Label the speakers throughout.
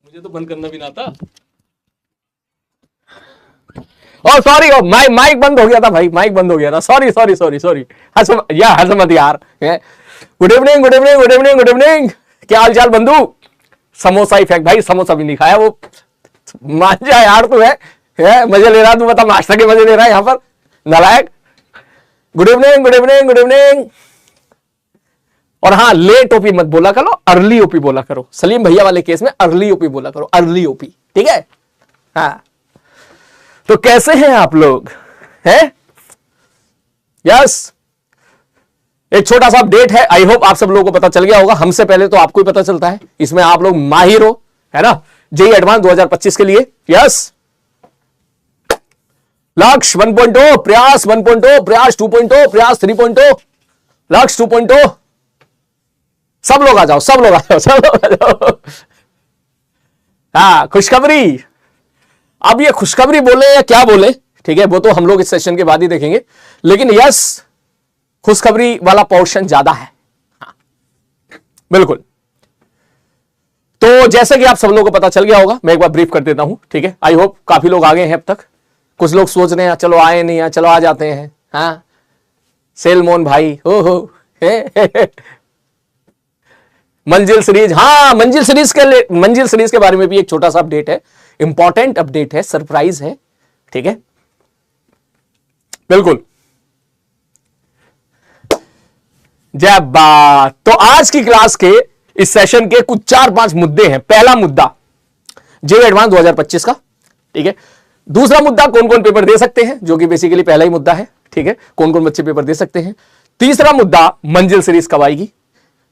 Speaker 1: मुझे तो बंद करना भी ना आता।
Speaker 2: ओ सॉरी, माइक बंद हो गया था भाई, माइक बंद हो गया था, सॉरी सॉरी सॉरी सॉरी। हंस मत यार। Good evening good evening good evening good evening. क्या हाल चाल बंधु? समोसा इफेक्ट भाई, समोसा भी नहीं खाया वो। मान जा यार तू है मजे ले रहा, तू बता नाश्ता के मजे ले रहा है यहाँ पर, नालायक। Good evening good evening good evening. और हाँ, लेट ओपी मत बोला करो, अर्ली ओपी बोला करो। सलीम भैया वाले केस में अर्ली ओपी बोला करो, अर्ली ओपी, ठीक है? हाँ, तो कैसे हैं आप लोग? हैं? यस, एक छोटा सा अपडेट है, आई होप आप सब लोगों को पता चल गया होगा। हमसे पहले तो आपको ही पता चलता है, इसमें आप लोग माहिर हो, है ना? जेईई एडवांस 2025 के लिए। यस, लक्ष्य 1.0, प्रयास 1.0, प्रयास 2.0, प्रयास 3.0, लक्ष्य 2.0। सब लोग आ जाओ, सब लोग आ जाओ, सब लोग आ जाओ। हाँ, खुशखबरी। अब ये खुशखबरी बोले या क्या बोले, ठीक है, वो तो हम लोग इस सेशन के बाद ही देखेंगे। लेकिन यस, खुशखबरी वाला पोर्शन ज्यादा है। हाँ, बिल्कुल। तो जैसे कि आप सब लोगों को पता चल गया होगा, मैं एक बार ब्रीफ कर देता हूं, ठीक है? आई होप काफी लोग आ गए हैं अब तक। कुछ लोग सोच रहे हैं चलो आए नहीं, चलो आ जाते हैं। हाँ, सेलमोन भाई, हो मंजिल सीरीज। हाँ, मंजिल सीरीज के बारे में भी एक छोटा सा अपडेट है, इंपॉर्टेंट अपडेट है, सरप्राइज है, ठीक है? बिल्कुल। जय बात। तो आज की क्लास के इस सेशन के कुछ 4-5 मुद्दे हैं। पहला मुद्दा जेईई एडवांस 2025 का, ठीक है? दूसरा मुद्दा कौन कौन पेपर दे सकते हैं, जो कि बेसिकली पहला ही मुद्दा है, ठीक है? कौन कौन बच्चे पेपर दे सकते हैं। तीसरा मुद्दा मंजिल सीरीज कब आएगी,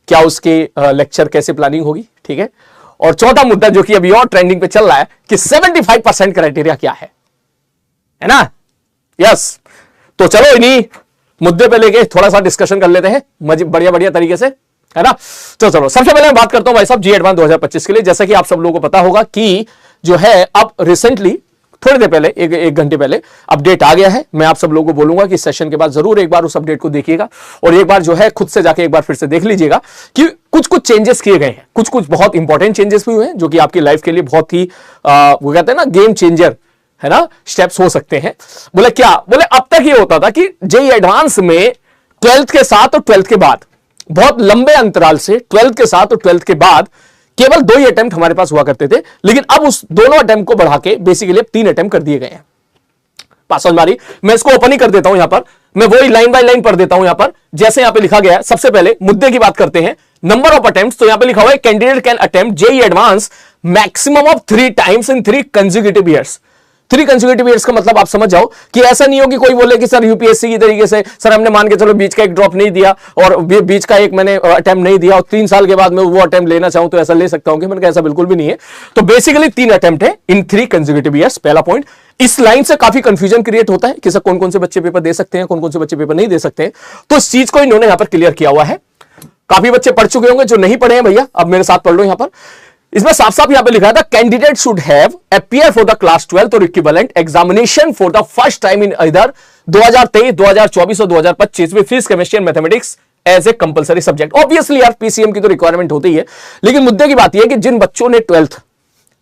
Speaker 2: क्या उसके लेक्चर कैसे प्लानिंग होगी, ठीक है? और चौथा मुद्दा जो कि अभी और ट्रेंडिंग पे चल रहा है कि 75% क्राइटेरिया क्या है ना? यस, तो चलो इन्हीं मुद्दे पे लेके थोड़ा सा डिस्कशन कर लेते हैं बढ़िया बढ़िया तरीके से, है ना? तो चलो सबसे पहले मैं बात करता हूं भाई साहब जेईई एडवांस 2025 के लिए। जैसा कि आप सब लोगों को पता होगा कि जो है अब रिसेंटली थोड़ी देर पहले, एक घंटे पहले अपडेट आ गया है। मैं आप सब लोगों को बोलूंगा कि सेशन के बाद जरूर एक बार उस अपडेट को देखिएगा और एक बार जो है खुद से जाके एक बार फिर से देख लीजिएगा कि कुछ कुछ चेंजेस किए गए हैं, कुछ कुछ बहुत इंपॉर्टेंट चेंजेस भी हुए हैं जो कि आपकी लाइफ के लिए बहुत ही वो कहते हैं ना गेम चेंजर, है ना, स्टेप्स हो सकते हैं। बोले क्या? बोले अब तक ये होता था कि जेईई एडवांस में 12th के साथ और 12th के बाद, बहुत लंबे अंतराल से 12th के साथ और 12th के बाद केवल 2 ही अटेम्प्ट हमारे पास हुआ करते थे, लेकिन अब उस दोनों अटेम्प्ट को बढ़ा के बेसिकली 3 अटेम्प्ट कर दिए गए हैं। पास समझ मारी? मैं इसको ओपन ही कर देता हूं, यहां पर मैं वही लाइन बाय लाइन पढ़ देता हूं। यहां पर जैसे यहां पे लिखा गया है, सबसे पहले मुद्दे की बात करते हैं, नंबर ऑफ अटेम्प्ट्स। तो यहां पे लिखा हुआ है candidate can attempt JEE advance maximum of 3 times in 3 consecutive years. 3 consecutive years का मतलब आप समझ जाओ कि ऐसा नहीं हो कि कोई बोले कि सर यूपीएससी की तरीके से सर हमने मान के चलो बीच का एक ड्रॉप नहीं दिया और बीच का एक मैंने अटेम्प्ट नहीं दिया और 3 साल के बाद मैं वो अटेम्प्ट लेना चाहूं तो ऐसा ले सकता हूं कि मैंने कहा ऐसा बिल्कुल भी नहीं है। तो बेसिकली 3 अटेम्प्ट है इन 3 कंसेक्यूटिव ईयर्स, पहला पॉइंट। इस लाइन से काफी कंफ्यूजन क्रिएट होता है कि सर कौन कौन से बच्चे पेपर दे सकते हैं, कौन कौन से बच्चे पेपर नहीं दे सकते हैं। तो इस चीज को इन्होंने यहां पर क्लियर किया हुआ है। काफी बच्चे पढ़ चुके होंगे, जो नहीं पढ़े हैं भैया अब मेरे साथ पढ़ लो। यहां पर इसमें साफ साफ यहां पे लिखा था candidate should have appear for the class 12 और equivalent examination for the first time in either 2023, 2024 और 2025 में physics, chemistry and mathematics as a compulsory subject. Obviously यार पीसीएम की तो रिक्वायरमेंट होती है, लेकिन मुद्दे की बात यह है कि जिन बच्चों ने 12th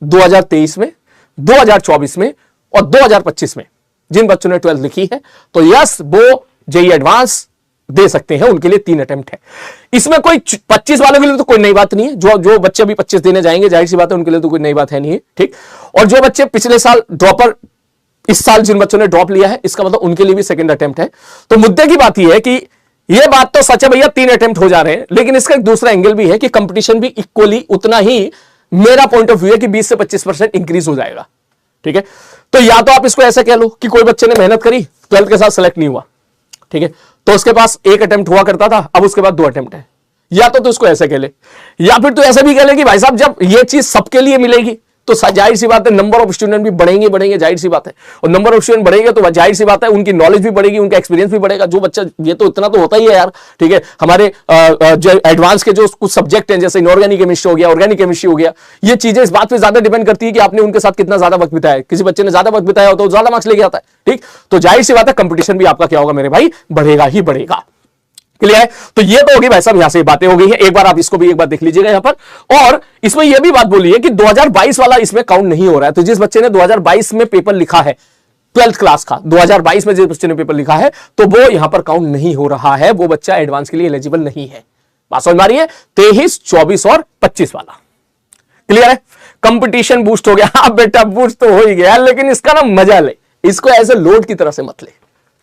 Speaker 2: 2023 में, 2024 में और 2025 में जिन बच्चों ने 12th लिखी है, तो यस वो जेईई एडवांस दे सकते हैं, उनके लिए 3 अटेम्प्ट है। इसमें कोई 25 वालों के लिए तो कोई नई बात नहीं है, जो बच्चे अभी 25 देने जाएंगे जाहिर सी बात है उनके लिए तो कोई नई बात है नहीं है, ठीक। और जो बच्चे पिछले साल ड्रॉपर, इस साल जिन बच्चों ने ड्रॉप लिया है, इसका मतलब उनके लिए भी सेकंड अटेम्प्ट है। तो मुद्दे की बात यह है कि यह बात तो सच है भैया 3 अटेम्प्ट हो जा रहे हैं, लेकिन इसका एक दूसरा एंगल भी है कि कंपटीशन भी इक्वली उतना ही, मेरा पॉइंट ऑफ व्यू है कि 20 से 25% इंक्रीज हो जाएगा, ठीक है। तो या तो आप इसको ऐसे कह लो कि कोई बच्चे ने मेहनत करी 12th के साथ सेलेक्ट नहीं हुआ, ठीक है, तो उसके पास 1 अटेम्प्ट हुआ करता था, अब उसके बाद 2 अटेम्प्ट है। या तो इसको ऐसे कह ले, या फिर तो ऐसे भी कह ले कि भाई साहब जब ये चीज सबके लिए मिलेगी तो जाहिर सी बात है नंबर ऑफ स्टूडेंट भी बढ़ेंगे, जाहिर सी बात है। और नंबर ऑफ स्टूडेंट बढ़ेंगे तो जाहिर सी बात है उनकी नॉलेज भी बढ़ेगी, उनका एक्सपीरियंस भी बढ़ेगा। जो बच्चा, ये तो इतना तो होता ही है यार, ठीक है। हमारे जो एडवांस के जो कुछ सब्जेक्ट हैं जैसे इनऑर्गेनिक केमिस्ट्री हो गया, ऑर्गेनिक केमिस्ट्री हो गया, ये चीजें इस बात पर ज्यादा डिपेंड करती है कि आपने उनके साथ कितना ज्यादा वक्त बिताया है। किसी बच्चे ने ज्यादा वक्त बिताया हो तो ज्यादा मार्क्स लेके आता है, ठीक। तो जाहिर सी बात है कंपटीशन भी आपका क्या होगा मेरे भाई, बढ़ेगा ही बढ़ेगा। क्लियर है? तो ये तो होगी भाई साहब, यहां से बातें हो गई हैं। एक बार आप इसको भी एक बार देख लीजिएगा यहां पर। और इसमें यह भी बात बोली है कि 2022 वाला इसमें काउंट नहीं हो रहा है। तो जिस बच्चे ने 2022 में पेपर लिखा है 12th क्लास का, 2022 में जिस बच्चे ने पेपर लिखा है, तो वो यहां पर काउंट नहीं हो रहा है, वो बच्चा एडवांस के लिए एलिजिबल नहीं है। बात समझ में आ रही है? 23, 24 और 25 वाला। क्लियर है? कंपटीशन बूस्ट हो गया। हाँ बेटा, बूस्ट तो हो ही गया, लेकिन इसका ना मजा ले, इसको ऐसे लोड की तरह से मत ले।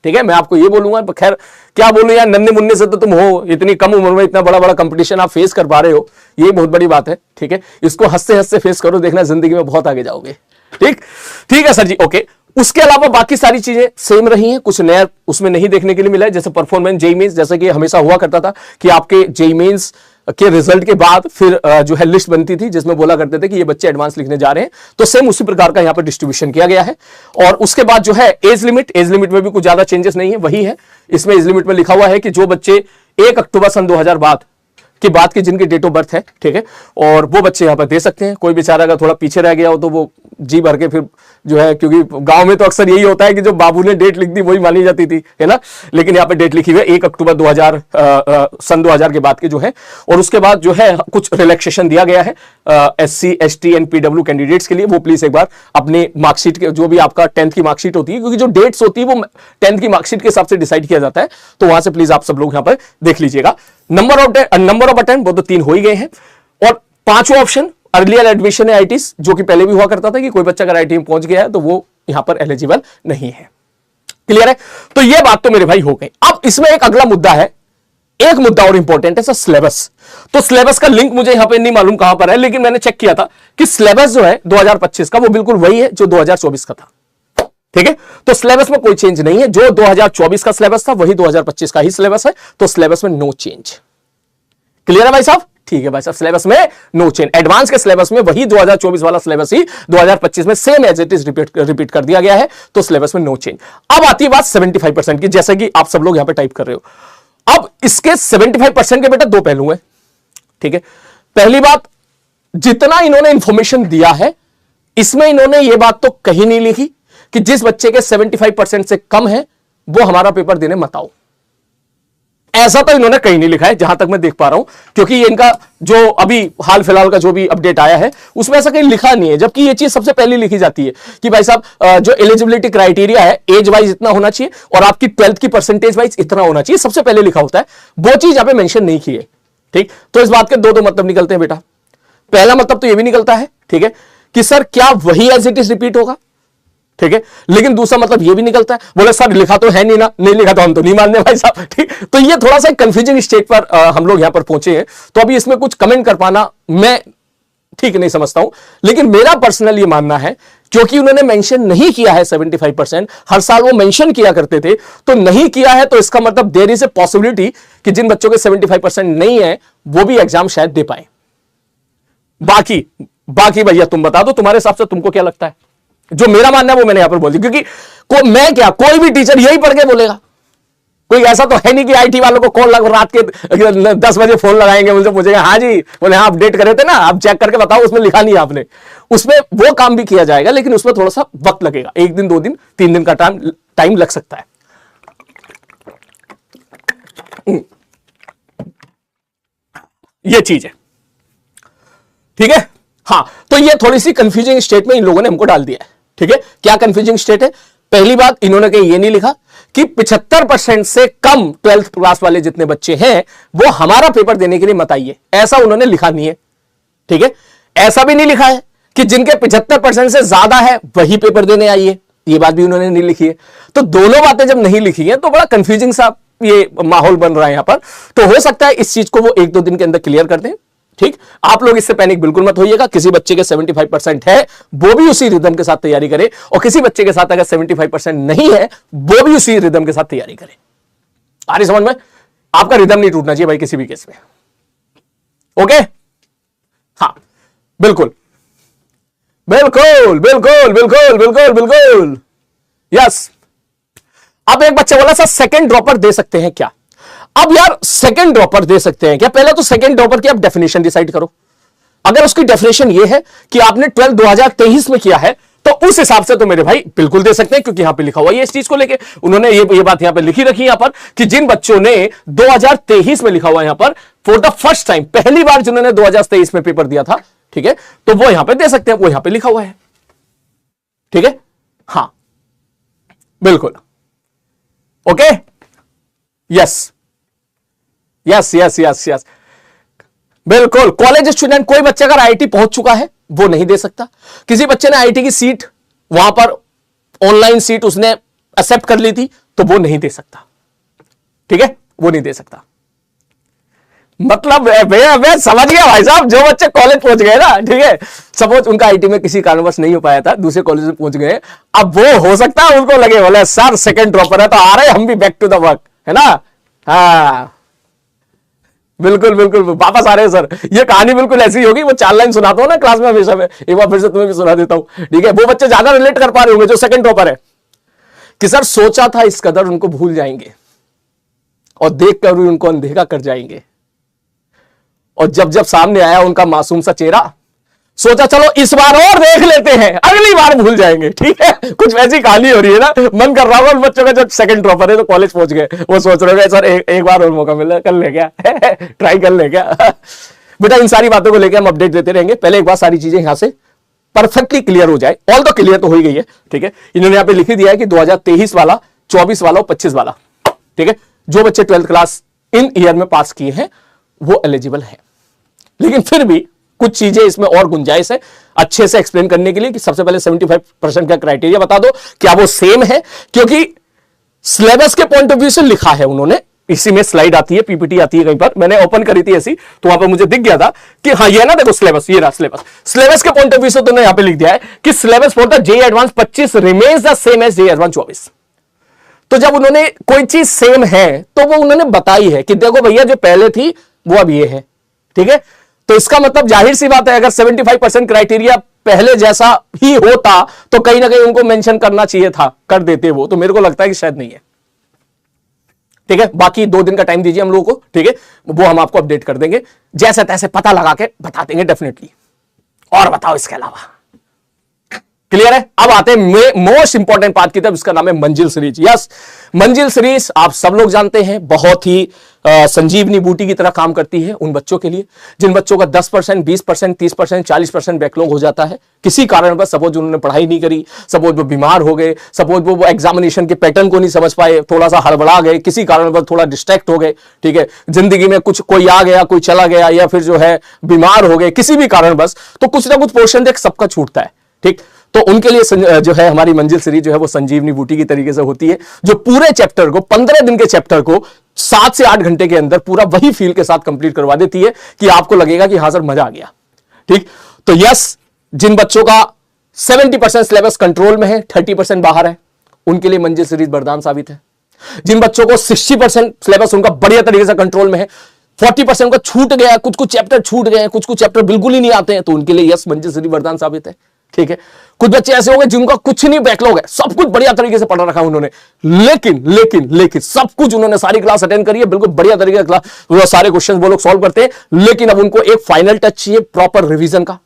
Speaker 2: ठीक है, मैं आपको ये बोलूंगा, खैर क्या बोलूं यार, नन्हे मुन्ने से तो तुम हो, इतनी कम उम्र में इतना बड़ा बड़ा कंपटीशन आप फेस कर पा रहे हो, ये बहुत बड़ी बात है। ठीक है, इसको हंसते हंसते फेस करो, देखना जिंदगी में बहुत आगे जाओगे। ठीक है सर जी, ओके। उसके अलावा बाकी सारी चीजें सेम रही हैं, कुछ नया उसमें नहीं देखने के लिए मिला है। जैसे परफॉर्मेंस जेईई मेंस, जैसे कि हमेशा हुआ करता था कि आपके जेईई मेंस के रिजल्ट के बाद फिर जो है लिस्ट बनती थी जिसमें बोला करते थे कि ये बच्चे एडवांस लिखने जा रहे हैं, तो सेम उसी प्रकार का यहां पर डिस्ट्रीब्यूशन किया गया है। और उसके बाद जो है एज लिमिट में भी कुछ ज्यादा चेंजेस नहीं है, वही है। इसमें एज लिमिट में लिखा हुआ है कि जो बच्चे 1 अक्टूबर सन 2000 बाद की जिनकी डेट ऑफ बर्थ है, ठीक है, और वो बच्चे यहां पर दे सकते हैं। कोई बेचारा अगर थोड़ा पीछे रह गया हो तो वो जी भर के फिर जो है, क्योंकि गांव में तो अक्सर यही होता है कि जो बाबू ने डेट लिख दी वही मानी जाती थी, है ना। लेकिन यहाँ पे डेट लिखी हुई है 1 अक्टूबर 2000 सन 2000 के बाद के जो है। और उसके बाद जो है कुछ रिलैक्सेशन दिया गया है SC ST and PW candidates के लिए। वो प्लीज एक बार अपने मार्कशीट के, जो भी आपका 10th की मार्कशीट होती है, क्योंकि जो डेट्स होती है वो 10th की मार्कशीट के हिसाब से डिसाइड किया जाता है, तो वहां से प्लीज आप सब लोग यहाँ पर देख लीजिएगा। नंबर ऑफ अटेम्प्ट वो तो 3 हो ही गए हैं। और 5वां ऑप्शन अर्लियर एडमिशन है IITs, जो कि पहले भी हुआ करता था कि कोई बच्चा अगर IIT में पहुंच गया है तो वो यहां पर एलिजिबल नहीं है। क्लियर है? तो ये बात तो मेरे भाई हो गई। अब इसमें एक अगला मुद्दा है, एक मुद्दा और इंपॉर्टेंट है सर, सिलेबस। तो सिलेबस का लिंक मुझे यहां पे नहीं मालूम कहां पर है, लेकिन मैंने चेक किया था कि सिलेबस जो है 2025 का वो बिल्कुल वही है जो 2024 का था। ठीक है, तो सिलेबस में कोई चेंज नहीं है। जो 2024 का सिलेबस था वही 2025 का ही सिलेबस है, तो सिलेबस में नो चेंज। क्लियर है भाई साहब? ठीक है भाई साहब, सिलेबस में नो चेंज। एडवांस के सिलेबस में वही 2024 वाला सिलेबस ही 2025 में same as it is repeat कर दिया गया है, तो सिलेबस में नो चेंज। अब आती है बात 75% की, जैसे कि आप सब लोग यहां पे टाइप कर रहे हो। अब इसके 75% के बेटा 2 पहलू हैं। ठीक है, पहली बात, जितना इन्होंने इंफॉर्मेशन दिया है इसमें इन्होंने ये बात तो कहीं नहीं लिखी कि जिस बच्चे के 75% से कम है वो हमारा पेपर देने मत आओ। ऐसा तो इन्होंने कहीं नहीं लिखा है जहां तक मैं देख पा रहा हूं, क्योंकि इनका जो अभी हाल फिलहाल का जो भी अपडेट आया है उसमें ऐसा कहीं लिखा नहीं है। जबकि ये चीज सबसे पहले लिखी जाती है कि भाई साहब जो एलिजिबिलिटी क्राइटेरिया है एज वाइज इतना होना चाहिए और आपकी 12th की परसेंटेज वाइज इतना होना चाहिए, सबसे पहले लिखा होता है। वो चीज यहां पे मेंशन नहीं की है। ठीक, तो इस बात के दो मतलब निकलते हैं बेटा। पहला मतलब तो यह भी निकलता है, ठीक है, कि सर क्या वही एज इट इज रिपीट होगा। ठीक है, लेकिन दूसरा मतलब यह भी निकलता है, बोले सर लिखा तो है नहीं ना, नहीं लिखा तो हम तो नहीं मानने भाई साहब। ठीक, तो ये थोड़ा सा कंफ्यूजिंग स्टेट पर हम लोग यहां पर पहुंचे हैं। तो अभी इसमें कुछ कमेंट कर पाना मैं ठीक नहीं समझता हूं, लेकिन मेरा पर्सनल ये मानना है, क्योंकि उन्होंने मेंशन नहीं किया है 75%, हर साल वो मेंशन किया करते थे, तो नहीं किया है तो इसका मतलब देयर इज ए पॉसिबिलिटी कि जिन बच्चों के 75% नहीं है वो भी एग्जाम शायद दे पाए। बाकी भैया तुम बता दो, तुम्हारे हिसाब से तुमको क्या लगता है? जो मेरा मानना है वो मैंने यहां पर बोल दिया, क्योंकि मैं क्या, कोई भी टीचर यही पढ़ के बोलेगा। कोई ऐसा तो है नहीं कि आईटी वालों को कॉल रात के 10 बजे फोन लगाएंगे, मुझसे पूछेंगे हाँ जी, बोले हाँ अपडेट करे थे ना, आप चेक करके बताओ उसमें लिखा नहीं है आपने। उसमें वो काम भी किया जाएगा, लेकिन उसमें थोड़ा सा वक्त लगेगा, 1 दिन 2 दिन 3 दिन का टाइम लग सकता है। ये चीज है, ठीक है। हाँ, तो ये थोड़ी सी कंफ्यूजिंग स्टेट में इन लोगों ने हमको डाल दिया है। ठीक है, क्या कंफ्यूजिंग स्टेट है? पहली बात, इन्होंने कहीं ये नहीं लिखा कि 75% से कम 12th क्लास वाले जितने बच्चे हैं वो हमारा पेपर देने के लिए मत आइए, ऐसा उन्होंने लिखा नहीं है। ठीक है, ऐसा भी नहीं लिखा है कि जिनके 75% से ज्यादा है वही पेपर देने आइए, ये बात भी उन्होंने नहीं लिखी है। तो दोनों बातें जब नहीं लिखी है तो बड़ा कंफ्यूजिंग सा ये माहौल बन रहा है यहां पर। तो हो सकता है इस चीज को वो 1-2 दिन के अंदर क्लियर कर दें। ठीक, आप लोग इससे पैनिक बिल्कुल मत होइएगा। किसी बच्चे के 75% है वो भी उसी रिदम के साथ तैयारी करे, और किसी बच्चे के साथ अगर 75% नहीं है वो भी उसी रिदम के साथ तैयारी करे। आ रही समझ में? आपका रिदम नहीं टूटना चाहिए भाई किसी भी केस में। ओके, हाँ बिल्कुल बिल्कुल बिल्कुल बिल्कुल बिल्कुल बिल्कुल यस। अब एक बच्चा बोला सर सेकंड ड्रॉपर दे सकते हैं क्या? अब यार सेकंड ड्रॉपर दे सकते हैं क्या? पहले तो सेकंड ड्रॉपर की आप डेफिनेशन डिसाइड करो। अगर उसकी डेफिनेशन ये है कि आपने 12 2023 में किया है तो उस हिसाब से तो मेरे भाई बिल्कुल दे सकते हैं, क्योंकि यहां पे लिखा हुआ है इस चीज को लेके, उन्होंने ये बात यहां पे लिखी रखी यहां पर कि जिन बच्चों ने 2023 में लिखा हुआ यहां पर फॉर द फर्स्ट टाइम, पहली बार जिन्होंने 2023 में पेपर दिया था, ठीक है, तो वो यहां पे दे सकते हैं, वो यहां पे लिखा हुआ है, ठीक है, हां बिल्कुल, okay, yes yes yes yes yes, बिल्कुल। कॉलेज स्टूडेंट, कोई बच्चा अगर आईआईटी पहुंच चुका है वो नहीं दे सकता। किसी बच्चे ने आईआईटी की सीट वहां पर ऑनलाइन सीट उसने एक्सेप्ट कर ली थी तो वो नहीं दे सकता, ठीक है, वो नहीं दे सकता। मतलब मैं समझ गया भाई साहब, जो बच्चे कॉलेज पहुंच गए ना, ठीक है, सपोज उनका आईआईटी में किसी कारणवश नहीं हो पाया था, दूसरे कॉलेज में पहुंच गए, अब वो हो सकता है उनको लगे बोले सर सेकंड ड्रॉपर है तो आ रहे हम भी बैक टू द वर्क, है ना, हाँ बिल्कुल बिल्कुल वापस आ रहे हैं सर। ये कहानी बिल्कुल ऐसी होगी, वो 4 लाइन सुनाता हूं ना क्लास में हमेशा में, एक बार फिर से तुम्हें भी सुना देता हूं, ठीक है। वो बच्चे ज्यादा रिलेट कर पा रहे होंगे जो सेकंड टॉपर है, कि सर सोचा था इस कदर उनको भूल जाएंगे और देख कर उनको अनदेखा कर जाएंगे, और जब जब सामने आया उनका मासूम सा चेहरा, सोचा चलो इस बार और देख लेते हैं, अगली बार भूल जाएंगे, ठीक है। कुछ वैसी कहानी हो रही है ना, मन कर रहा होगा उन बच्चों का जब सेकंड ड्रॉपर है तो कॉलेज पहुंच गए, वो सोच रहे हैं सर एक बार और मौका मिला, कर ले क्या ट्राई कर ले क्या बेटा। इन सारी बातों को लेकर हम अपडेट देते रहेंगे, पहले एक बार सारी चीजें यहां से परफेक्टली क्लियर हो जाए। ऑल तो क्लियर तो हो ही गई है, ठीक है। इन्होंने यहां पे लिख दिया है कि 2023 वाला, 24 वाला और 25 वाला, ठीक है, जो बच्चे 12th क्लास इन ईयर में पास किए हैं वो एलिजिबल है। लेकिन फिर भी कुछ चीजें इसमें और गुंजाइश है अच्छे से एक्सप्लेन करने के लिए, कि सबसे पहले 75% का क्राइटेरिया बता दो, क्या वो सेम है, क्योंकि सिलेबस के पॉइंट ऑफ व्यू से लिखा है उन्होंने, इसी में स्लाइड आती है, पीपीटी आती है, कहीं पर मैंने ओपन करी थी ऐसी, तो वहां पर मुझे दिख गया था कि हाँ ये ना देखो सिलेबस, ये रहा सिलेबस के पॉइंट ऑफ व्यू से तो यहां पे लिख दिया है कि syllabus for the JEE advance 25 remains the same as JEE advance 24। तो जब उन्होंने कोई चीज सेम है तो वो उन्होंने बताई है कि देखो भैया जो पहले थी वो अब ये है, ठीक है। तो इसका मतलब जाहिर सी बात है, अगर 75% क्राइटेरिया पहले जैसा ही होता तो कहीं ना कहीं उनको मेंशन करना चाहिए था, कर देते वो, तो मेरे को लगता है कि शायद नहीं है, ठीक है। बाकी 2 दिन का टाइम दीजिए हम लोगों को, ठीक है, वो हम आपको अपडेट कर देंगे, जैसे तैसे पता लगा के बता देंगे डेफिनेटली। और बताओ इसके अलावा, क्लियर है। अब आते हैं मोस्ट इंपॉर्टेंट पार्ट की तरफ, इसका नाम है मंजिल सीरीज। यस, मंजिल सीरीज आप सब लोग जानते हैं, बहुत ही संजीवनी बूटी की तरह काम करती है उन बच्चों के लिए जिन बच्चों का 10%, 20%, 30%, 40% बैकलॉग हो जाता है किसी कारण पर। सपोज उन्होंने पढ़ाई नहीं करी, सपोज वो बीमार हो गए, सपोज वो एग्जामिनेशन के पैटर्न को नहीं समझ पाए, थोड़ा सा हड़बड़ा गए, किसी कारण पर थोड़ा डिस्ट्रैक्ट हो गए, ठीक है, जिंदगी में कुछ कोई आ गया, कोई चला गया, या फिर जो है बीमार हो गए किसी भी कारण बस, तो कुछ ना कुछ पोर्शन देख सबका छूटता है, ठीक। तो उनके लिए जो है हमारी मंजिल सीरीज जो है वो संजीवनी बूटी की तरीके से होती है, जो पूरे चैप्टर को 15 दिन के चैप्टर को 7 से 8 घंटे के अंदर पूरा वही फील के साथ कंप्लीट करवा देती है कि आपको लगेगा कि हाँ सर मजा आ गया, ठीक। तो यस, जिन बच्चों का 70% सिलेबस कंट्रोल में है, 30% बाहर है, उनके लिए मंजिल सीरीज वरदान साबित है। जिन बच्चों को 60% सिलेबस उनका बढ़िया तरीके से कंट्रोल में है, 40% का छूट गया, कुछ कुछ चैप्टर छूट गए, कुछ कुछ चैप्टर बिल्कुल ही नहीं आते हैं, तो उनके लिए यस मंजिल सीरीज वरदान साबित है, ठीक है। कुछ बच्चे ऐसे होंगे जिनका कुछ नहीं बैकलॉग है, सब कुछ बढ़िया तरीके से पढ़ा रखा है उन्होंने, लेकिन सब कुछ उन्होंने सारी क्लास अटेंड करी है, बिल्कुल बढ़िया तरीके से क्लास, सारे क्वेश्चन वो लोग सॉल्व करते हैं, लेकिन अब उनको एक फाइनल टच चाहिए प्रॉपर रिवीजन का।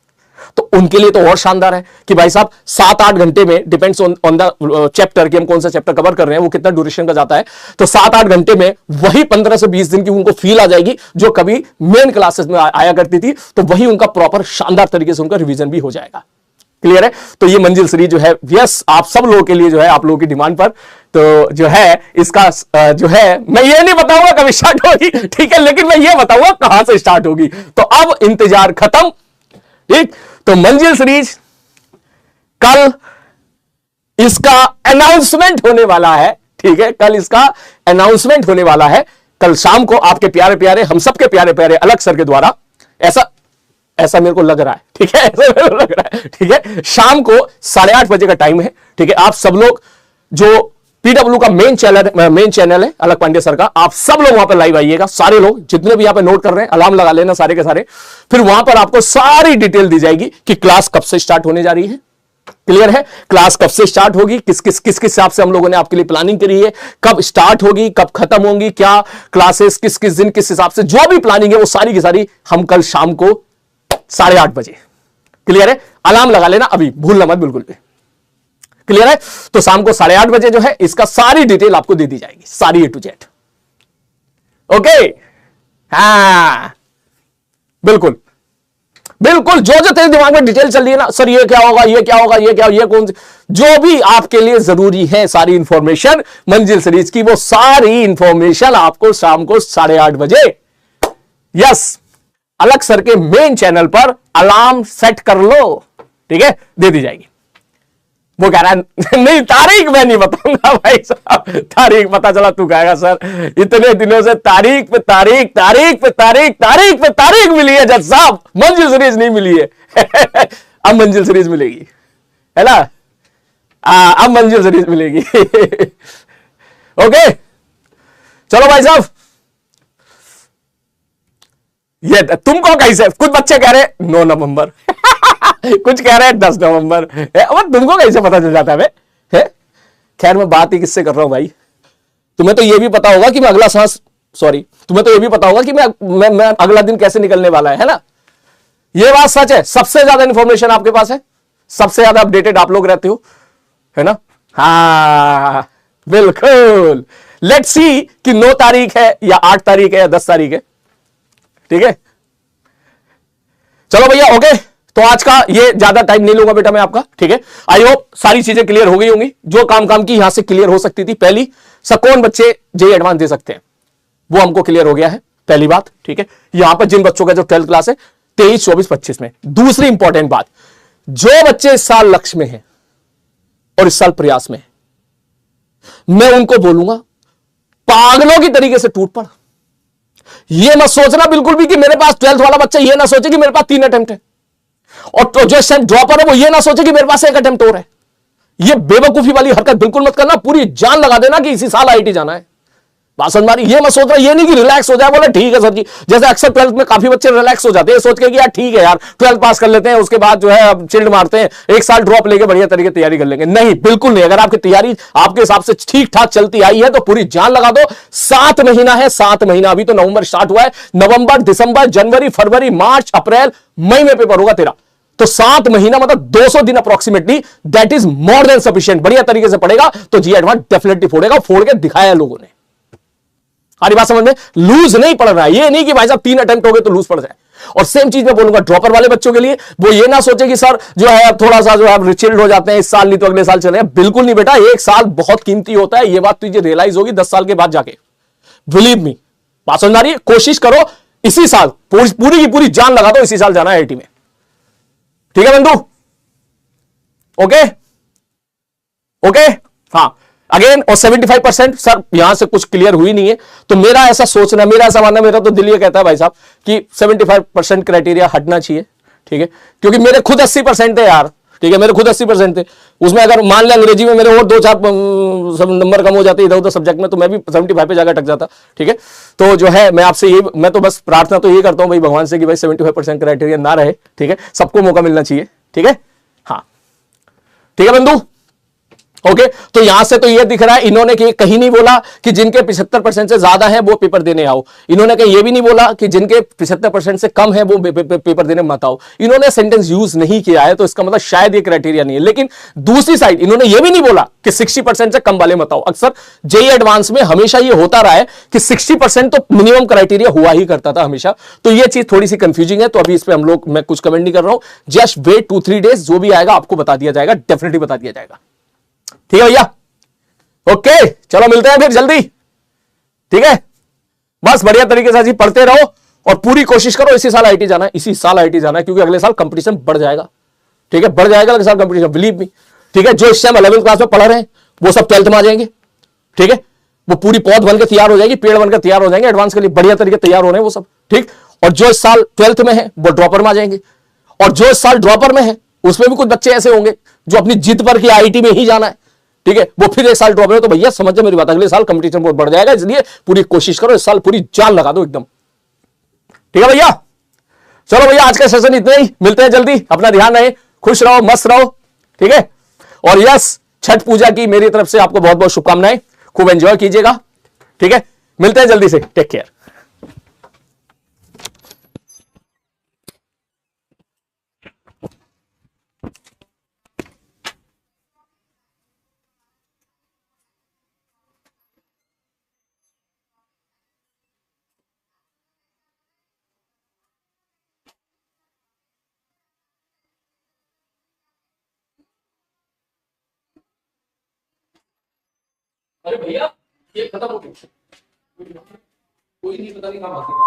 Speaker 2: तो उनके लिए तो और शानदार है कि भाई साहब 7-8 घंटे में, डिपेंड्स ऑन द चैप्टर कि हम कौन सा चैप्टर कवर कर रहे हैं, वो कितना ड्यूरेशन का जाता है, तो 7-8 घंटे में वही 15 से 20 दिन की उनको फील आ जाएगी जो कभी मेन क्लासेस में आया करती थी, तो वही उनका प्रॉपर शानदार तरीके से उनका रिवीजन भी हो जाएगा। क्लियर है। तो ये मंजिल सीरीज जो है, यस, आप सब लोगों के लिए जो है, आप लोगों की डिमांड पर, तो जो है इसका जो है मैं ये नहीं बताऊंगा कभी स्टार्ट होगी, ठीक है, लेकिन मैं ये बताऊंगा कहां से स्टार्ट होगी। तो अब इंतजार खत्म, ठीक। तो मंजिल सीरीज कल इसका अनाउंसमेंट होने वाला है, ठीक है, कल इसका अनाउंसमेंट होने वाला है, कल शाम को आपके प्यारे प्यारे, हम सबके प्यारे प्यारे अलग सर के द्वारा, ऐसा मेरे को लग रहा है, ठीक है, ऐसा मेरे को लग रहा है, ठीक है, शाम को 8:30 बजे का टाइम है, ठीक है। आप सब लोग जो पीडब्ल्यू का मेन चैनल है अलग पांडे सर का, आप सब लोग वहां पर लाइव आइएगा, सारे लोग जितने भी यहां पे नोट कर रहे हैं, अलार्म लगा लेना सारे के सारे, फिर वहां पर आपको सारी डिटेल दी जाएगी कि क्लास कब से स्टार्ट होने जा रही है। क्लियर है, क्लास कब से स्टार्ट होगी, किस हिसाब से हम लोगों ने आपके लिए प्लानिंग करी है, कब स्टार्ट होगी, कब खत्म होंगी, क्या क्लासेस किस किस दिन किस हिसाब से, जो भी प्लानिंग है वो सारी की सारी हम कल शाम को 8:30 बजे, क्लियर है, अलार्म लगा लेना अभी, भूलना मत बिल्कुल भी, क्लियर है? तो शाम को 8:30 बजे जो है इसका सारी डिटेल आपको दे दी जाएगी, सारी A to Z। ओके, हाँ बिल्कुल बिल्कुल, जो जो तेरे दिमाग में डिटेल चल रही है ना, सर ये क्या होगा, ये क्या होगा, ये क्या, ये कौन सी, जो भी आपके लिए जरूरी है सारी इंफॉर्मेशन मंजिल सीरीज की, वो सारी इंफॉर्मेशन आपको शाम को 8:30 बजे, यस, अलग सर के मेन चैनल पर अलार्म सेट कर लो, ठीक है, दे दी जाएगी। वो कह रहा है नहीं तारीख मैं नहीं बताऊंगा भाई साहब, तारीख पता चला तू कहेगा सर इतने दिनों से तारीख पे तारीख, तारीख पे तारीख, तारीख पे तारीख मिली है जज साहब, मंजिल सीरीज नहीं मिली है। अब मंजिल सीरीज मिलेगी, है ना? अब मंजिल सीरीज मिलेगी। ओके चलो भाई साहब, ये तुमको कैसे, कुछ बच्चे कह रहे 9 नवंबर, कुछ कह रहे हैं 10 नवंबर, अब तुमको कैसे पता चल जाता है? खैर मैं बात ही किससे कर रहा हूं भाई, तुम्हें तो ये भी पता होगा कि मैं अगला सांस, सॉरी, तुम्हें तो ये भी पता होगा कि मैं अगला दिन कैसे निकलने वाला है ना? ये बात सच है, सबसे ज्यादा इंफॉर्मेशन आपके पास है, सबसे ज्यादा अपडेटेड आप लोग रहते हो, है ना? हाँ बिल्कुल। लेट्स सी कि 9 तारीख है या 8 तारीख है या 10 तारीख है, ठीक है? चलो भैया, ओके, तो आज का ये ज्यादा टाइम नहीं लूंगा बेटा मैं आपका, ठीक है? आई होप सारी चीजें क्लियर हो गई होंगी, जो काम की यहां से क्लियर हो सकती थी। पहली, कौन बच्चे जेईई एडवांस दे सकते हैं, वो हमको क्लियर हो गया है, पहली बात, ठीक है? यहां पर जिन बच्चों का जो 12th क्लास है 23, 24, 25 में। दूसरी इंपॉर्टेंट बात, जो बच्चे इस साल लक्ष्य में हैं और इस साल प्रयास में है, मैं उनको बोलूंगा पागलों की तरीके से टूट पड़। ये मत सोचना बिल्कुल भी कि मेरे पास 12th वाला बच्चा ये ना सोचे कि मेरे पास 3 अटेम्प्ट है, और तो जो इस टाइम ड्रॉपर है वो ये ना सोचे कि मेरे पास 1 अटेम्प्ट और है। ये बेवकूफी वाली हरकत बिल्कुल मत करना, पूरी जान लगा देना कि इसी साल आईटी जाना है। बात समझ मारी? ये मत सोच रहा, ये नहीं कि रिलैक्स हो जाए, बोले ठीक है सर जी, जैसे अक्सर 12th में काफी बच्चे रिलैक्स हो जाते हैं सोच के कि यार ठीक है यार 12th पास कर लेते हैं, उसके बाद जो है अब चिल्ड मारते हैं, 1 साल ड्रॉप लेके बढ़िया तरीके तैयारी कर लेंगे। नहीं, बिल्कुल नहीं। अगर आपकी तैयारी आपके हिसाब से ठीक ठाक चलती आई है तो पूरी जान लगा दो। 7 महीना है, 7 महीना, अभी तो नवंबर स्टार्ट हुआ है, नवंबर, दिसंबर, जनवरी, फरवरी, मार्च, अप्रैल, मई में पेपर होगा तेरा, तो 7 महीना मतलब 200 दिन approximately, that is more than sufficient. बढ़िया तरीके से पढ़ेगा तो जी एडवांस डेफिनेटली फोड़ेगा, फोड़ के दिखाया लोगों ने। हमारी बात समझ में? लूज नहीं पड़ रहा है, ये नहीं कि भाई साहब 3 अटेम्प्ट हो गए तो लूज पड़ जाए। और सेम चीज मैं बोलूंगा ड्रॉपर वाले बच्चों के लिए, वो ये ना सोचे कि सर जो है थोड़ा सा जो है चिल्ड हो जाते हैं इस साल, नहीं तो अगले साल चले। बिल्कुल नहीं बेटा, 1 साल बहुत कीमती होता है, ये बात तुझे रियलाइज होगी 10 साल के बाद जाके, बिलीव मी। बात समझ आ रही है? कोशिश करो इसी साल पूरी की पूरी जान लगा दो, इसी साल जाना है आईटी में, ठीक है बंधु? ओके ओके, हाँ अगेन, और 75% सर यहां से कुछ क्लियर हुई नहीं है, तो मेरा ऐसा सोचना, मेरा ऐसा मानना, मेरा तो दिल ये कहता है भाई साहब कि 75% क्राइटेरिया हटना चाहिए, ठीक है? क्योंकि मेरे खुद 80% थे यार, ठीक है? मेरे खुद 80% थे, उसमें अगर मान लिया अंग्रेजी में मेरे और 2-4 नंबर कम हो जाते इधर उधर सब्जेक्ट में, तो मैं भी 75 पे जाकर अटक जाता, ठीक है? तो जो है मैं आपसे ये, मैं तो बस प्रार्थना तो ये करता हूं भाई भगवान से कि भाई 75% क्राइटेरिया ना रहे, ठीक है? सबको मौका मिलना चाहिए, ठीक है? हाँ ठीक है बंधु, ओके तो यहां से तो यह दिख रहा है, इन्होंने कहीं नहीं बोला कि जिनके 75% से ज्यादा है वो पेपर देने आओ, इन्होंने कहीं यह भी नहीं बोला कि जिनके 75% से कम है वो पेपर देने मत आओ। इन्होंने सेंटेंस यूज नहीं किया है, तो इसका मतलब शायद ये क्राइटेरिया नहीं है। लेकिन दूसरी साइड इन्होंने यह भी नहीं बोला कि 60% से कम वाले मत आओ। अक्सर जेईई एडवांस में हमेशा यह होता रहा है कि 60% तो मिनिमम क्राइटेरिया हुआ ही करता था हमेशा, तो यह चीज थोड़ी सी कंफ्यूजिंग है। तो अभी इस पर हम लोग, मैं कुछ कमेंट नहीं कर रहा हूं, जस्ट वेट 2-3 डेज, जो भी आएगा आपको बता दिया जाएगा, डेफिनेटली बता दिया जाएगा, ठीक है भैया? ओके चलो मिलते हैं फिर जल्दी, ठीक है? बस बढ़िया तरीके से पढ़ते रहो और पूरी कोशिश करो इसी साल आईटी जाना है, इसी साल आईटी जाना है, क्योंकि अगले साल कंपटीशन बढ़ जाएगा, ठीक है? बढ़ जाएगा अगले साल कंपटीशन, बिलीव मी, ठीक है? जो इस टाइम 11th क्लास में पढ़ रहे हैं वो सब 12th में आ जाएंगे, ठीक है? वो पूरी पौध बनकर तैयार हो जाएगी, पेड़ बनकर तैयार हो जाएंगे, एडवांस के लिए बढ़िया तरीके तैयार हो रहे हैं वो सब, ठीक? और जो इस साल 12th में है वो ड्रॉपर में आ जाएंगे, और जो इस साल ड्रॉपर में है उसमें भी कुछ बच्चे ऐसे होंगे जो अपनी जिद पर कि आईटी में ही जाना है, ठीक है? वो फिर 1 साल ड्रॉप है, तो भैया समझो मेरी बात, अगले साल कंपटीशन बहुत बढ़ जाएगा, इसलिए पूरी कोशिश करो, इस साल पूरी जान लगा दो एकदम, ठीक है भैया? चलो भैया आज का सेशन इतना ही, मिलते हैं जल्दी, अपना ध्यान रहे, खुश रहो, मस्त रहो, ठीक है? और यस, छठ पूजा की मेरी तरफ से आपको बहुत बहुत शुभकामनाएं, खूब एंजॉय कीजिएगा, ठीक है? मिलते हैं जल्दी से, टेक केयर। भैया ये खत्म हो गया, कोई नहीं, पता नहीं कहां भाग गया।